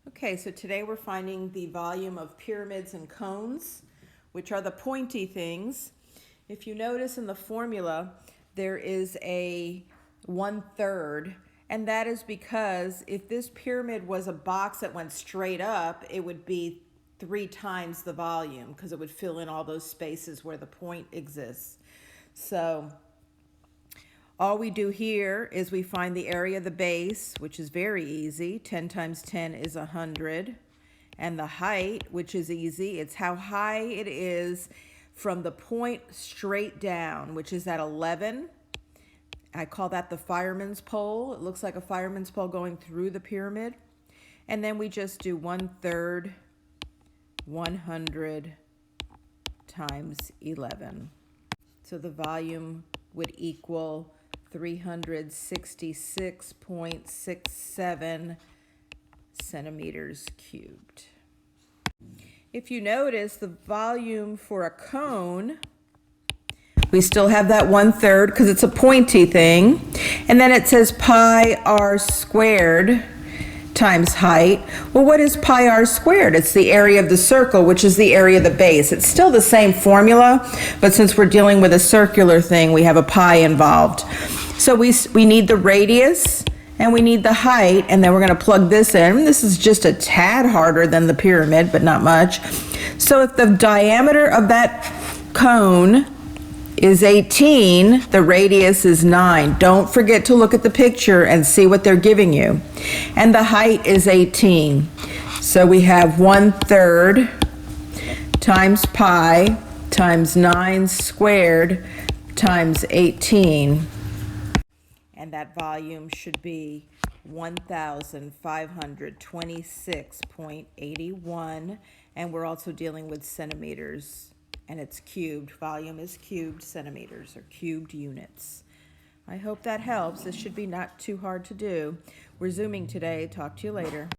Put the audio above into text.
Okay, so today we're finding the volume of pyramids and cones, which are the pointy things. If you notice in the formula, there is a 1/3, and that is because if this pyramid was a box that went straight up, it would be 3 times the volume because it would fill in all those spaces where the point exists. So all we do here is we find the area of the base, which is very easy. 10 times 10 is 100. And the height, which is easy. It's how high it is from the point straight down, which is at 11. I call that the fireman's pole. It looks like a fireman's pole going through the pyramid. And then we just do 1/3, 100 times 11. So the volume would equal 366.67 centimeters cubed. If you notice the volume for a cone, we still have that 1/3 because it's a pointy thing. And then it says pi r squared times height. Well, what is pi r squared? It's the area of the circle, which is the area of the base. It's still the same formula, but since we're dealing with a circular thing, we have a pi involved. So we need the radius and we need the height, and then we're going to plug this in. This is just a tad harder than the pyramid, but not much. So if the diameter of that cone is 18, the radius is 9. Don't forget to look at the picture and see what they're giving you. And the height is 18. So we have 1/3 times pi times 9 squared times 18. And that volume should be 1,526.81. And we're also dealing with centimeters. And it's cubed. Volume is cubed centimeters, or cubed units. I hope that helps. This should be not too hard to do. We're Zooming today. Talk to you later.